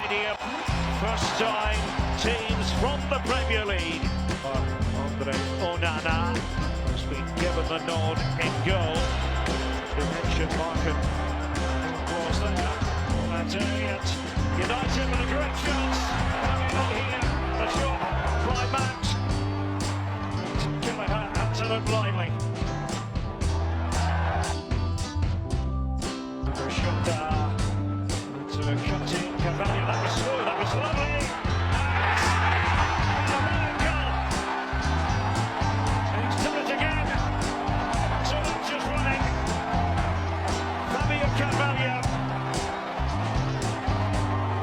Stadium. First time teams from the Premier League. Andre Onana has been given the nod in goal. Direction market was there. And United with a great chance. Here, the shot by Mount. Kelleher answered blindly. A shot to a cutting Cavani. That was lovely. And he's done it again. So that's just running. Cavani.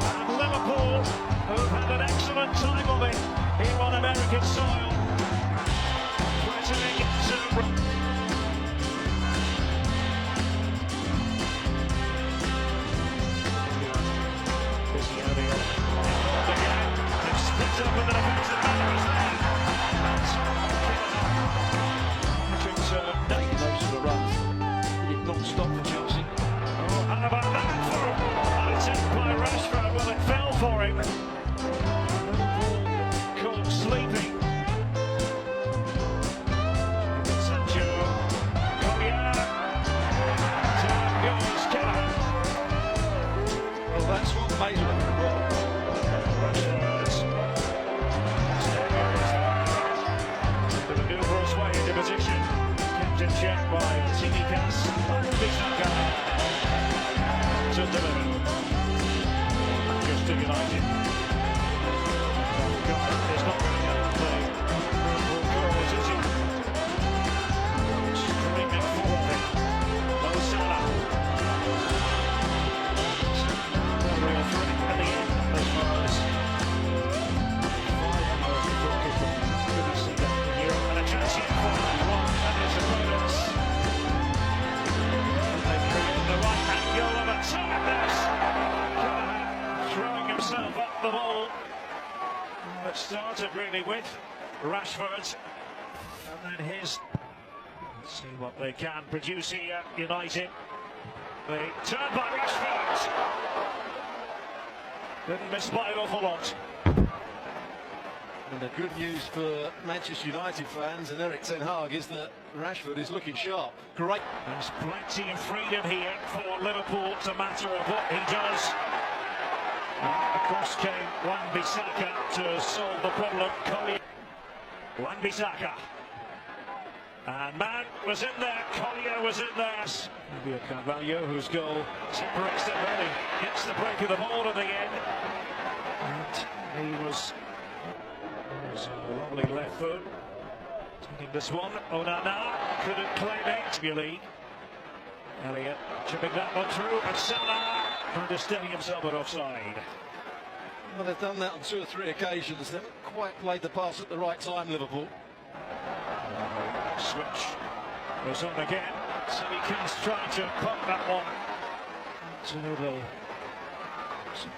And Liverpool, who've had an excellent time of it here on American soil. Threatening to up with an offensive manner as well. Taking those sort of runs. Did not stop for Chelsea. Oh, how about that for an attempt by Rashford? Well, it fell for him. Caught sleeping. Sancho. Collier. Time goes Kelleher. Well, that's what made it. Check by Sinikas. To deliver. Manchester United. It's not going to get the goals, is he? Streaming forward. Mo Salah. A real threat at the end as far as 5 hours before kickoff. Couldn't see that in Europe. And a chance here for one and his opponents. They create the right angle of attack. Throwing himself up the ball. It started really with Rashford. And then his. Let's see what they can produce here, United. They turn by Rashford. Didn't miss by an awful lot. And the good news for Manchester United fans and Erik ten Hag is that Rashford is looking sharp. Great. There's plenty of freedom here for Liverpool to matter of what he does. Across came Wan-Bissaka to solve the problem. Collier. Wan-Bissaka. And Mount was in there. Collier was in there. Maybe a Carvalho whose goal separates them early. Gets the break of the ball at the end. And he was a lovely left foot. Taking this one. Onana couldn't claim it. League. Elliott chipping that one through. And Salah trying to steady himself at offside. Well, they've done that on 2 or 3 occasions. They haven't quite played the pass at the right time, Liverpool. Switch was on again. Sinikas trying to pop that one to the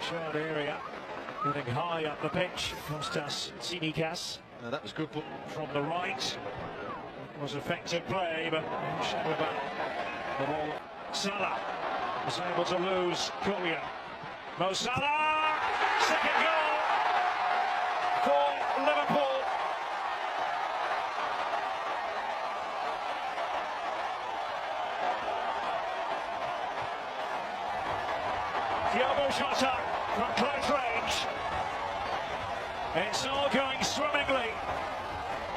short area. Getting high up the pitch, Kostas Sinikas. Now that was good from the right. It was effective play, but about the ball. Salah was able to lose Collier. Mo Salah, second goal for Liverpool. Thiago Jota from close range. It's all going swimmingly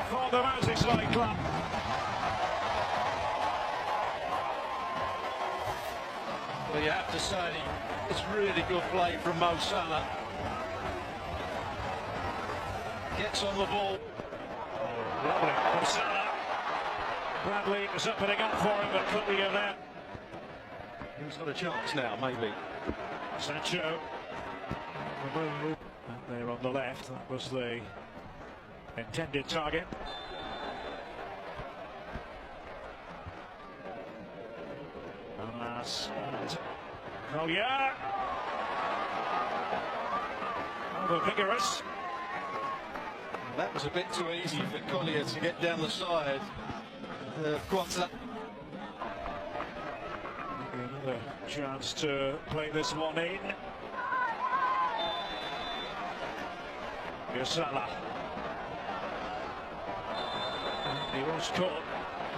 for the Merseyside club. Well, you have to say it's really good play from Mo Salah. Gets on the ball. Lovely from Salah. Bradley was opening up for him, but Collier there. He's got a chance now, maybe. Sancho. And there on the left, that was the intended target. And Collier. Rather vigorous. That was a bit too easy for Collier to get down the side. Quanta. Another chance to play this one in. Salah. He was caught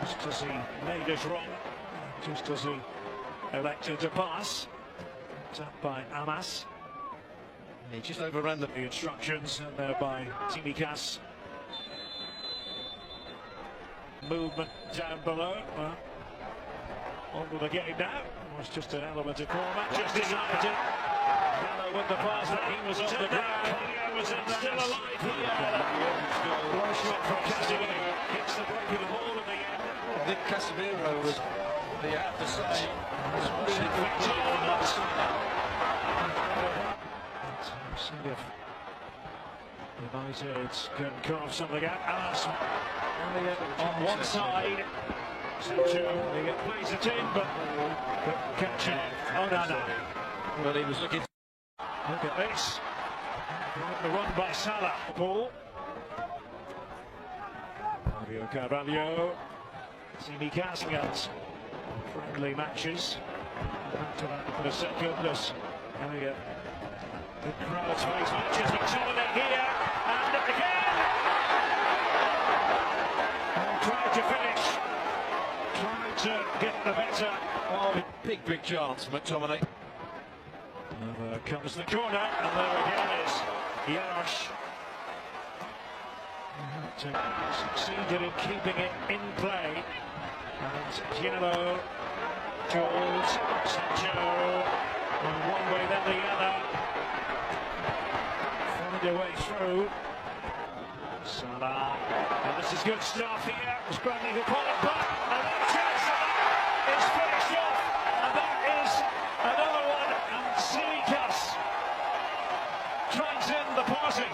just as he made us wrong, just as he elected to pass. Tapped by Amas. He just overran the instructions, and there by Tsimikas. Movement down below. Well, on with the game now. It was just an element of format. Just United. Gallo with the pass, but he was on the ground. He was still alive here. Low shot from Casemiro. Hits the break of the ball in the end. I think Casemiro was, you have to say, was really see if United can carve something out. On one side, Sancho plays it in, but catch it. Oh no. Well, he was looking. Look at this. The run by Salah. Ball. Fabio Carvalho. Tsimikas against friendly matches. Back to that for a second. There we go. The crowd face matches. McTominay here, and again. Trying to finish. Trying to get the better. Oh, big chance, McTominay. There comes the corner, and there again is Yarosh. Succeeded in keeping it in play. And Giallo, Jules, Sancho, and one way then the other. Find a way through. Salah, and this is good stuff here. Scrambling the ball back, and then Salah is finished off, and that is another one. And Tsimikas joins in the party.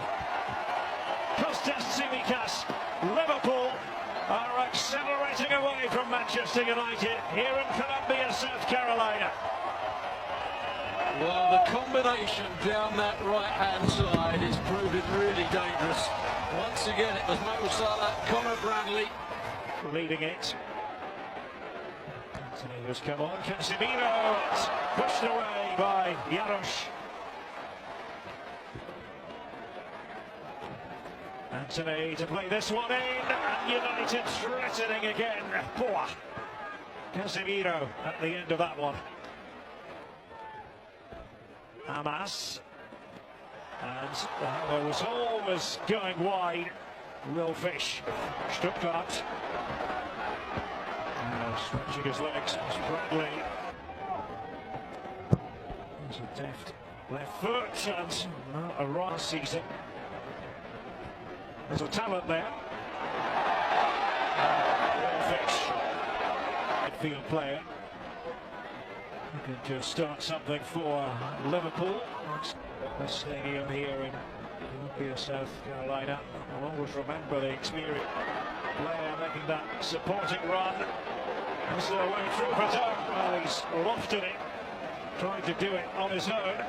Kostas Tsimikas, Liverpool are accelerating away from Manchester United here in Columbia, South Carolina. Well, the combination down that right-hand side is proving really dangerous. Once again, it was Mo Salah, Conor Bradley leading it. Anthony's come on, Casemiro, pushed away by Yarosh. Anthony to play this one in, and United threatening again. Poor Casemiro at the end of that one. Amas, and there was always going wide. Will Fish, Stuttgart, stretching his legs. Bradley, there's a deft left foot, and not a right season. There's a talent there. Will Fish, midfield player. Looking to start something for Liverpool. The stadium here in Columbia, South Carolina. I'll always remember the experience. Player making that supporting run. This is a way through for Doak. Well, he's lofted it, trying to do it on his own.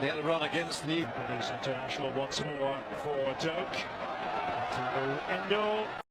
They had a run against the He's international once more for Doak. To Endo.